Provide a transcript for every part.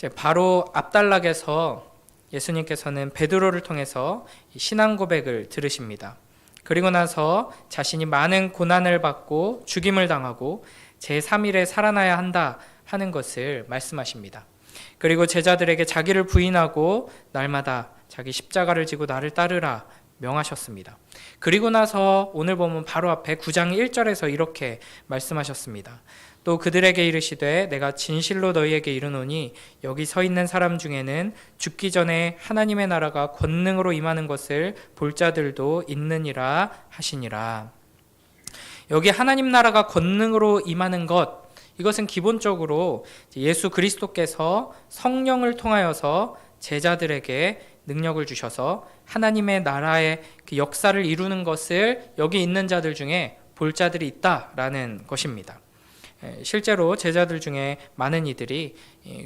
바로 앞단락에서 예수님께서는 베드로를 통해서 신앙 고백을 들으십니다. 그리고 나서 자신이 많은 고난을 받고 죽임을 당하고 제3일에 살아나야 한다 하는 것을 말씀하십니다. 그리고 제자들에게 자기를 부인하고 날마다 자기 십자가를 지고 나를 따르라 명하셨습니다. 그리고 나서 오늘 보면 바로 앞에 9장 1절에서 이렇게 말씀하셨습니다. 또 그들에게 이르시되 내가 진실로 너희에게 이르노니 여기 서 있는 사람 중에는 죽기 전에 하나님의 나라가 권능으로 임하는 것을 볼 자들도 있느니라 하시니라. 여기 하나님 나라가 권능으로 임하는 것, 이것은 기본적으로 예수 그리스도께서 성령을 통하여서 제자들에게 능력을 주셔서 하나님의 나라의 그 역사를 이루는 것을 여기 있는 자들 중에 볼 자들이 있다라는 것입니다. 실제로 제자들 중에 많은 이들이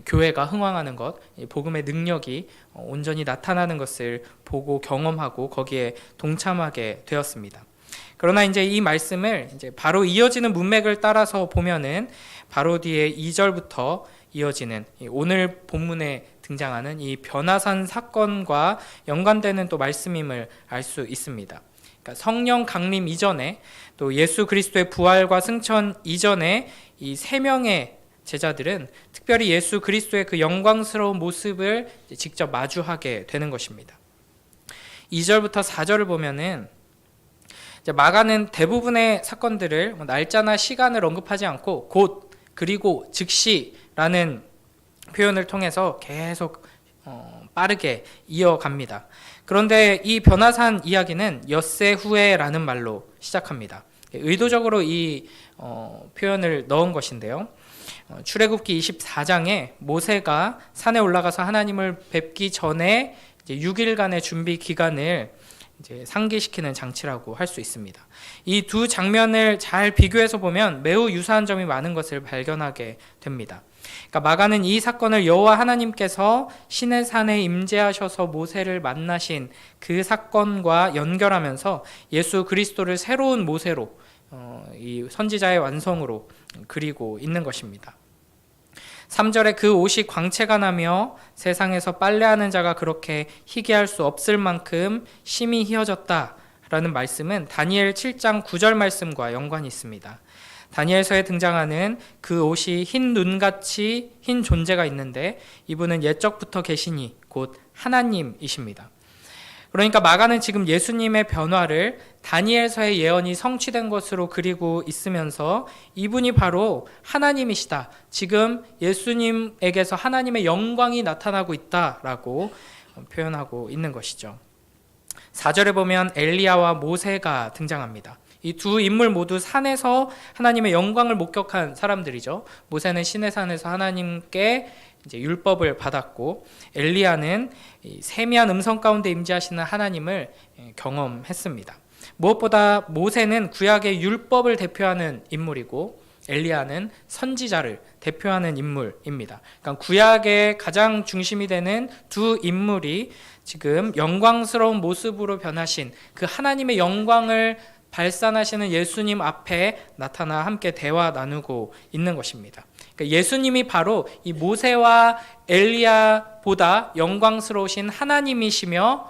교회가 흥왕하는 것, 복음의 능력이 온전히 나타나는 것을 보고 경험하고 거기에 동참하게 되었습니다. 그러나 이제 이 말씀을 이제 바로 이어지는 문맥을 따라서 보면은 바로 뒤에 2절부터 이어지는 오늘 본문에 등장하는 이 변화산 사건과 연관되는 또 말씀임을 알 수 있습니다. 그러니까 성령 강림 이전에 또 예수 그리스도의 부활과 승천 이전에 이 세 명의 제자들은 특별히 예수 그리스도의 그 영광스러운 모습을 직접 마주하게 되는 것입니다. 2절부터 4절을 보면은 마가는 대부분의 사건들을 날짜나 시간을 언급하지 않고 곧 그리고 즉시라는 표현을 통해서 계속 빠르게 이어갑니다. 그런데 이 변화산 이야기는 엿새 후에라는 말로 시작합니다. 의도적으로 이 표현을 넣은 것인데요. 출애굽기 24장에 모세가 산에 올라가서 하나님을 뵙기 전에 이제 6일간의 준비 기간을 이제 상기시키는 장치라고 할 수 있습니다. 이 두 장면을 잘 비교해서 보면 매우 유사한 점이 많은 것을 발견하게 됩니다. 그러니까 마가는 이 사건을 여호와 하나님께서 시내 산에 임재하셔서 모세를 만나신 그 사건과 연결하면서 예수 그리스도를 새로운 모세로 이 선지자의 완성으로 그리고 있는 것입니다. 3절에 그 옷이 광채가 나며 세상에서 빨래하는 자가 그렇게 희게할 수 없을 만큼 심히 희어졌다라는 말씀은 다니엘 7장 9절 말씀과 연관이 있습니다. 다니엘서에 등장하는 그 옷이 흰 눈같이 흰 존재가 있는데 이분은 옛적부터 계시니 곧 하나님이십니다. 그러니까 마가는 지금 예수님의 변화를 다니엘서의 예언이 성취된 것으로 그리고 있으면서 이분이 바로 하나님이시다. 지금 예수님에게서 하나님의 영광이 나타나고 있다라고 표현하고 있는 것이죠. 4절에 보면 엘리야와 모세가 등장합니다. 이 두 인물 모두 산에서 하나님의 영광을 목격한 사람들이죠. 모세는 시내산에서 하나님께 이제 율법을 받았고 엘리야는 세미한 음성 가운데 임재하시는 하나님을 경험했습니다. 무엇보다 모세는 구약의 율법을 대표하는 인물이고 엘리야는 선지자를 대표하는 인물입니다. 그러니까 구약의 가장 중심이 되는 두 인물이 지금 영광스러운 모습으로 변하신 그 하나님의 영광을 발산하시는 예수님 앞에 나타나 함께 대화 나누고 있는 것입니다. 그러니까 예수님이 바로 이 모세와 엘리야보다 영광스러우신 하나님이시며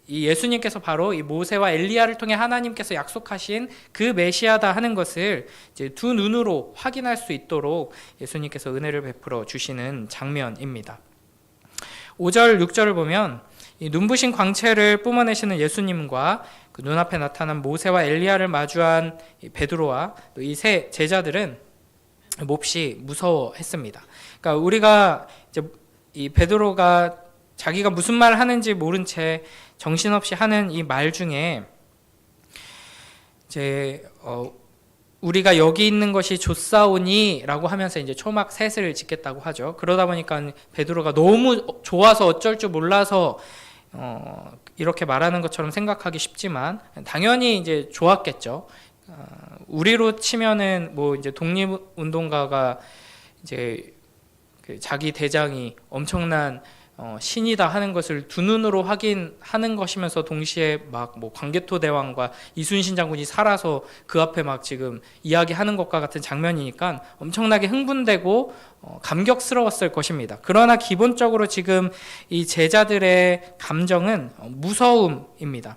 이 예수님께서 바로 이 모세와 엘리야를 통해 하나님께서 약속하신 그 메시아다 하는 것을 이제 두 눈으로 확인할 수 있도록 예수님께서 은혜를 베풀어 주시는 장면입니다. 5절, 6절을 보면 이 눈부신 광채를 뿜어내시는 예수님과 그 눈앞에 나타난 모세와 엘리야를 마주한 베드로와 또 이 세 제자들은 몹시 무서워했습니다. 그러니까 우리가 이제 이 베드로가 자기가 무슨 말 하는지 모른 채 정신없이 하는 이 말 중에 이제 우리가 여기 있는 것이 좋사오니라고 하면서 이제 초막 셋을 짓겠다고 하죠. 그러다 보니까 베드로가 너무 좋아서 어쩔 줄 몰라서 이렇게 말하는 것처럼 생각하기 쉽지만 당연히 이제 좋았겠죠. 우리로 치면은 뭐 이제 독립운동가가 이제 그 자기 대장이 엄청난 신이다 하는 것을 두 눈으로 확인하는 것이면서 동시에 막 뭐 광개토 대왕과 이순신 장군이 살아서 그 앞에 막 지금 이야기하는 것과 같은 장면이니까 엄청나게 흥분되고 감격스러웠을 것입니다. 그러나 기본적으로 지금 이 제자들의 감정은 무서움입니다.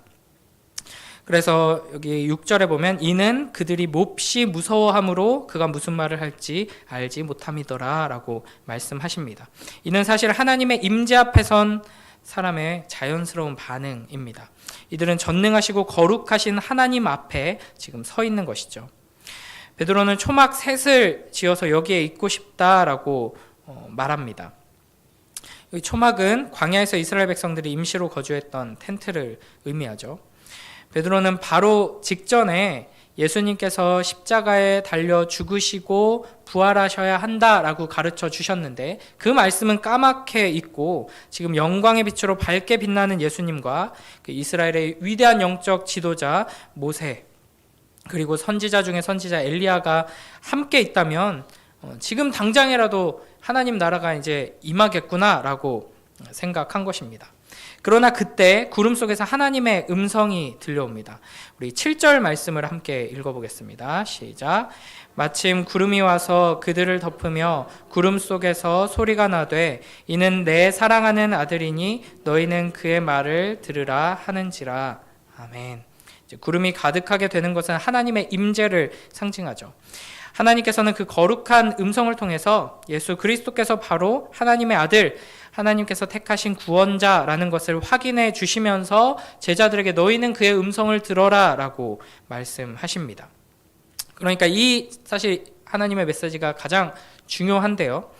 그래서 여기 6절에 보면 이는 그들이 몹시 무서워함으로 그가 무슨 말을 할지 알지 못함이더라 라고 말씀하십니다. 이는 사실 하나님의 임재 앞에 선 사람의 자연스러운 반응입니다. 이들은 전능하시고 거룩하신 하나님 앞에 지금 서 있는 것이죠. 베드로는 초막 셋을 지어서 여기에 있고 싶다라고 말합니다. 이 초막은 광야에서 이스라엘 백성들이 임시로 거주했던 텐트를 의미하죠. 베드로는 바로 직전에 예수님께서 십자가에 달려 죽으시고 부활하셔야 한다라고 가르쳐 주셨는데 그 말씀은 까맣게 잊고 지금 영광의 빛으로 밝게 빛나는 예수님과 그 이스라엘의 위대한 영적 지도자 모세 그리고 선지자 중에 선지자 엘리야가 함께 있다면 지금 당장이라도 하나님 나라가 이제 임하겠구나라고 생각한 것입니다. 그러나 그때 구름 속에서 하나님의 음성이 들려옵니다. 우리 7절 말씀을 함께 읽어보겠습니다. 시작. 마침 구름이 와서 그들을 덮으며 구름 속에서 소리가 나되 이는 내 사랑하는 아들이니 너희는 그의 말을 들으라 하는지라. 아멘. 구름이 가득하게 되는 것은 하나님의 임재를 상징하죠. 하나님께서는 그 거룩한 음성을 통해서 예수 그리스도께서 바로 하나님의 아들, 하나님께서 택하신 구원자라는 것을 확인해 주시면서 제자들에게 너희는 그의 음성을 들어라 라고 말씀하십니다. 그러니까 이 사실 하나님의 메시지가 가장 중요한데요.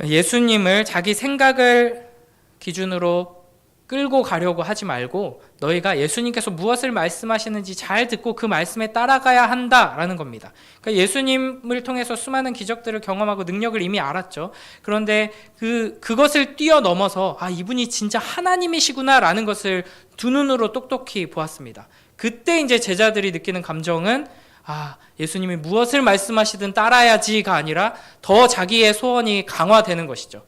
예수님을 자기 생각을 기준으로 끌고 가려고 하지 말고 너희가 예수님께서 무엇을 말씀하시는지 잘 듣고 그 말씀에 따라가야 한다라는 겁니다. 그러니까 예수님을 통해서 수많은 기적들을 경험하고 능력을 이미 알았죠. 그런데 그것을 뛰어넘어서 이분이 진짜 하나님이시구나라는 것을 두 눈으로 똑똑히 보았습니다. 그때 이제 제자들이 느끼는 감정은 예수님이 무엇을 말씀하시든 따라야지가 아니라 더 자기의 소원이 강화되는 것이죠.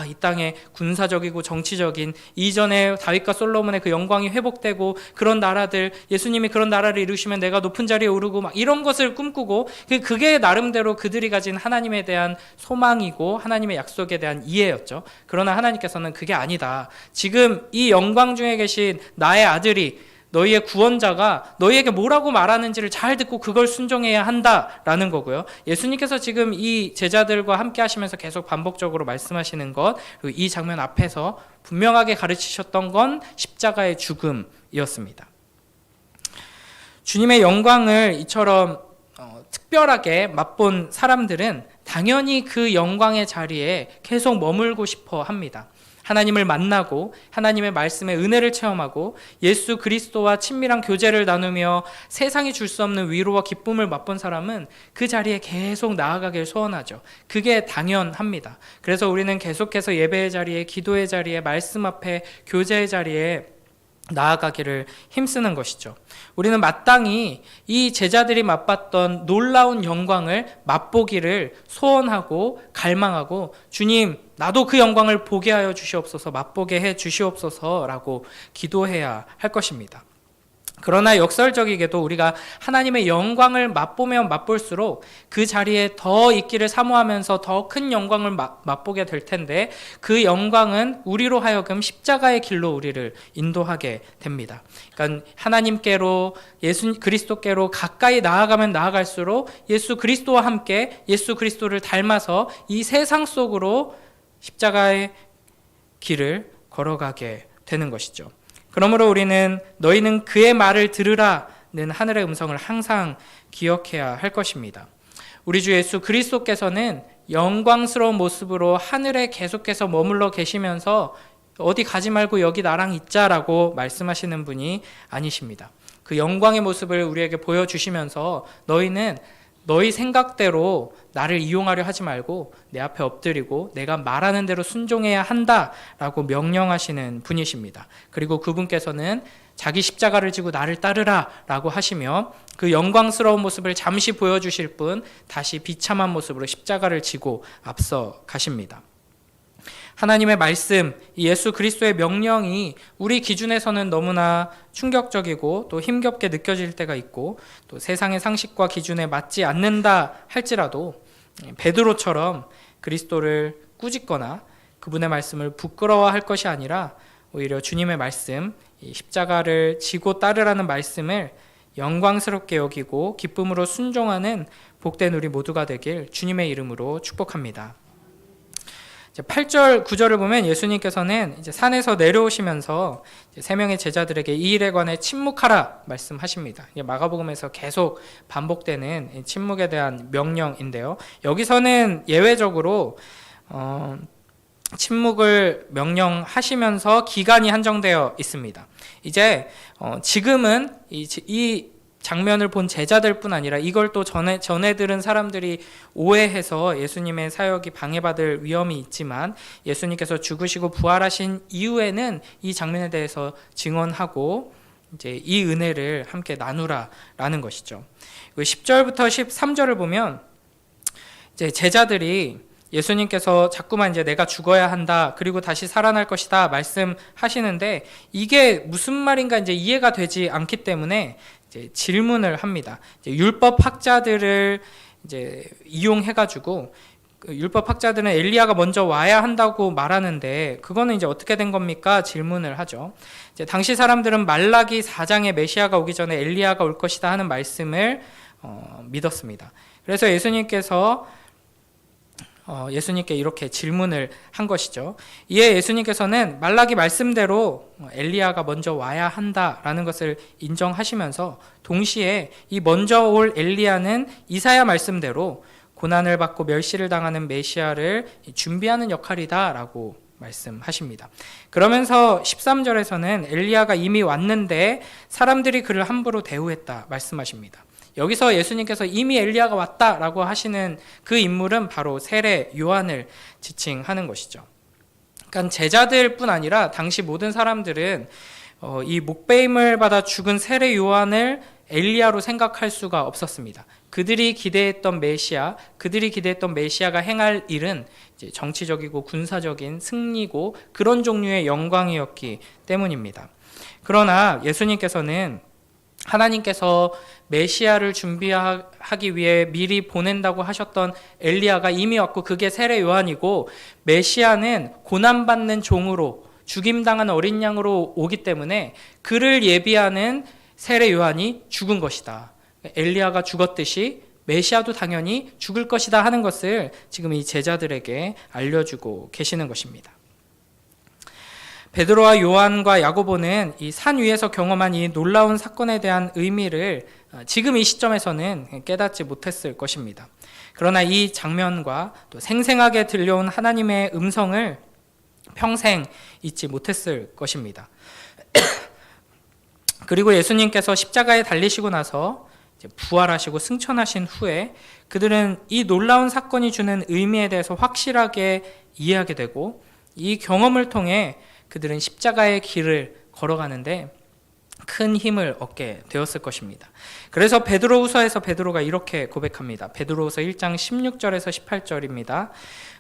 이 땅에 군사적이고 정치적인 이전에 다윗과 솔로몬의 그 영광이 회복되고 그런 나라들, 예수님이 그런 나라를 이루시면 내가 높은 자리에 오르고 막 이런 것을 꿈꾸고 그게 나름대로 그들이 가진 하나님에 대한 소망이고 하나님의 약속에 대한 이해였죠. 그러나 하나님께서는 그게 아니다. 지금 이 영광 중에 계신 나의 아들이 너희의 구원자가 너희에게 뭐라고 말하는지를 잘 듣고 그걸 순종해야 한다라는 거고요. 예수님께서 지금 이 제자들과 함께 하시면서 계속 반복적으로 말씀하시는 것, 그리고 이 장면 앞에서 분명하게 가르치셨던 건 십자가의 죽음이었습니다. 주님의 영광을 이처럼 특별하게 맛본 사람들은 당연히 그 영광의 자리에 계속 머물고 싶어 합니다. 하나님을 만나고 하나님의 말씀의 은혜를 체험하고 예수 그리스도와 친밀한 교제를 나누며 세상이 줄 수 없는 위로와 기쁨을 맛본 사람은 그 자리에 계속 나아가길 소원하죠. 그게 당연합니다. 그래서 우리는 계속해서 예배의 자리에, 기도의 자리에, 말씀 앞에, 교제의 자리에 나아가기를 힘쓰는 것이죠. 우리는 마땅히 이 제자들이 맛봤던 놀라운 영광을 맛보기를 소원하고 갈망하고 주님 나도 그 영광을 보게 하여 주시옵소서, 맛보게 해 주시옵소서라고 기도해야 할 것입니다. 그러나 역설적이게도 우리가 하나님의 영광을 맛보면 맛볼수록 그 자리에 더 있기를 사모하면서 더 큰 영광을 맛보게 될 텐데 그 영광은 우리로 하여금 십자가의 길로 우리를 인도하게 됩니다. 그러니까 하나님께로 예수 그리스도께로 가까이 나아가면 나아갈수록 예수 그리스도와 함께 예수 그리스도를 닮아서 이 세상 속으로 십자가의 길을 걸어가게 되는 것이죠. 그러므로 우리는 너희는 그의 말을 들으라는 하늘의 음성을 항상 기억해야 할 것입니다. 우리 주 예수 그리스도께서는 영광스러운 모습으로 하늘에 계속해서 머물러 계시면서 어디 가지 말고 여기 나랑 있자라고 말씀하시는 분이 아니십니다. 그 영광의 모습을 우리에게 보여주시면서 너희는 너희 생각대로 나를 이용하려 하지 말고 내 앞에 엎드리고 내가 말하는 대로 순종해야 한다라고 명령하시는 분이십니다. 그리고 그분께서는 자기 십자가를 지고 나를 따르라라고 하시며 그 영광스러운 모습을 잠시 보여주실 뿐 다시 비참한 모습으로 십자가를 지고 앞서 가십니다. 하나님의 말씀, 이 예수 그리스도의 명령이 우리 기준에서는 너무나 충격적이고 또 힘겹게 느껴질 때가 있고 또 세상의 상식과 기준에 맞지 않는다 할지라도 베드로처럼 그리스도를 꾸짖거나 그분의 말씀을 부끄러워할 것이 아니라 오히려 주님의 말씀, 이 십자가를 지고 따르라는 말씀을 영광스럽게 여기고 기쁨으로 순종하는 복된 우리 모두가 되길 주님의 이름으로 축복합니다. 8절, 9절을 보면 예수님께서는 이제 산에서 내려오시면서 세 명의 제자들에게 이 일에 관해 침묵하라 말씀하십니다. 마가복음에서 계속 반복되는 침묵에 대한 명령인데요. 여기서는 예외적으로 침묵을 명령하시면서 기간이 한정되어 있습니다. 이제 지금은 이 장면을 본 제자들뿐 아니라 이걸 또 전해 들은 사람들이 오해해서 예수님의 사역이 방해받을 위험이 있지만 예수님께서 죽으시고 부활하신 이후에는 이 장면에 대해서 증언하고 이제 이 은혜를 함께 나누라라는 것이죠. 10절부터 13절을 보면 이제 제자들이 예수님께서 자꾸만 이제 내가 죽어야 한다, 그리고 다시 살아날 것이다 말씀하시는데 이게 무슨 말인가 이제 이해가 되지 않기 때문에 이제 질문을 합니다. 이제 율법 학자들을 이제 이용해가지고 율법 학자들은 엘리야가 먼저 와야 한다고 말하는데 그거는 이제 어떻게 된 겁니까? 질문을 하죠. 이제 당시 사람들은 말라기 4장에 메시아가 오기 전에 엘리야가 올 것이다 하는 말씀을 믿었습니다. 그래서 예수님께 이렇게 질문을 한 것이죠. 이에 예수님께서는 말라기 말씀대로 엘리야가 먼저 와야 한다라는 것을 인정하시면서 동시에 이 먼저 올 엘리야는 이사야 말씀대로 고난을 받고 멸시를 당하는 메시아를 준비하는 역할이다라고 말씀하십니다. 그러면서 13절에서는 엘리야가 이미 왔는데 사람들이 그를 함부로 대우했다 말씀하십니다. 여기서 예수님께서 이미 엘리야가 왔다라고 하시는 그 인물은 바로 세례 요한을 지칭하는 것이죠. 그러니까 제자들뿐 아니라 당시 모든 사람들은 이 목배임을 받아 죽은 세례 요한을 엘리야로 생각할 수가 없었습니다. 그들이 기대했던 메시아가 행할 일은 이제 정치적이고 군사적인 승리고 그런 종류의 영광이었기 때문입니다. 그러나 예수님께서는 하나님께서 메시아를 준비하기 위해 미리 보낸다고 하셨던 엘리야가 이미 왔고 그게 세례 요한이고 메시아는 고난받는 종으로 죽임당한 어린 양으로 오기 때문에 그를 예비하는 세례 요한이 죽은 것이다. 엘리야가 죽었듯이 메시아도 당연히 죽을 것이다 하는 것을 지금 이 제자들에게 알려주고 계시는 것입니다. 베드로와 요한과 야고보는 이 산 위에서 경험한 이 놀라운 사건에 대한 의미를 지금 이 시점에서는 깨닫지 못했을 것입니다. 그러나 이 장면과 또 생생하게 들려온 하나님의 음성을 평생 잊지 못했을 것입니다. 그리고 예수님께서 십자가에 달리시고 나서 부활하시고 승천하신 후에 그들은 이 놀라운 사건이 주는 의미에 대해서 확실하게 이해하게 되고 이 경험을 통해 그들은 십자가의 길을 걸어가는데 큰 힘을 얻게 되었을 것입니다. 그래서 베드로후서에서 베드로가 이렇게 고백합니다. 베드로후서 1장 16절에서 18절입니다.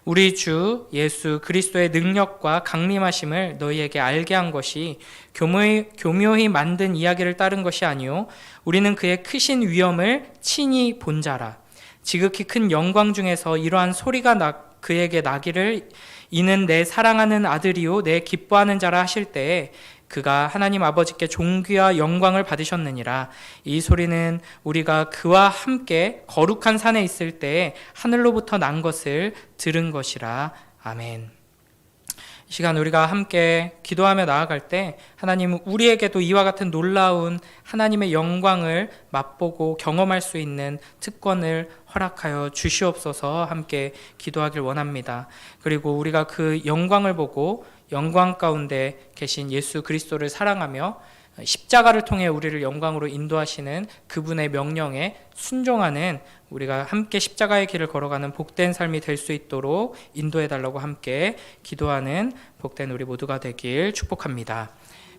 우리 주 예수 그리스도의 능력과 강림하심을 너희에게 알게 한 것이 교묘히 만든 이야기를 따른 것이 아니요 우리는 그의 크신 위엄을 친히 본 자라. 지극히 큰 영광 중에서 이러한 소리가 그에게 나기를 이는 내 사랑하는 아들이요 내 기뻐하는 자라 하실 때에 그가 하나님 아버지께 존귀와 영광을 받으셨느니라. 이 소리는 우리가 그와 함께 거룩한 산에 있을 때에 하늘로부터 난 것을 들은 것이라. 아멘. 이 시간 우리가 함께 기도하며 나아갈 때 하나님은 우리에게도 이와 같은 놀라운 하나님의 영광을 맛보고 경험할 수 있는 특권을 허락하여 주시옵소서 함께 기도하길 원합니다. 그리고 우리가 그 영광을 보고 영광 가운데 계신 예수 그리스도를 사랑하며 십자가를 통해 우리를 영광으로 인도하시는 그분의 명령에 순종하는 우리가 함께 십자가의 길을 걸어가는 복된 삶이 될 수 있도록 인도해달라고 함께 기도하는 복된 우리 모두가 되길 축복합니다.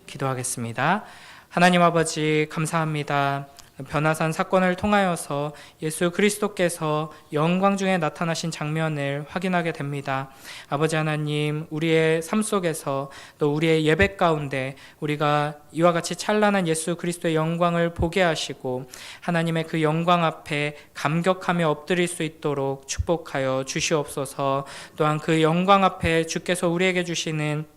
기도하겠습니다. 하나님 아버지 감사합니다. 변화산 사건을 통하여서 예수 그리스도께서 영광 중에 나타나신 장면을 확인하게 됩니다. 아버지 하나님, 우리의 삶 속에서 또 우리의 예배 가운데 우리가 이와 같이 찬란한 예수 그리스도의 영광을 보게 하시고 하나님의 그 영광 앞에 감격하며 엎드릴 수 있도록 축복하여 주시옵소서. 또한 그 영광 앞에 주께서 우리에게 주시는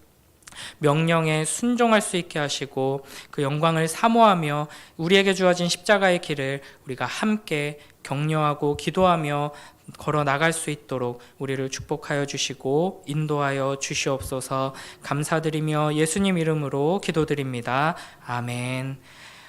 명령에 순종할 수 있게 하시고 그 영광을 사모하며 우리에게 주어진 십자가의 길을 우리가 함께 격려하고 기도하며 걸어 나갈 수 있도록 우리를 축복하여 주시고 인도하여 주시옵소서. 감사드리며 예수님 이름으로 기도드립니다. 아멘.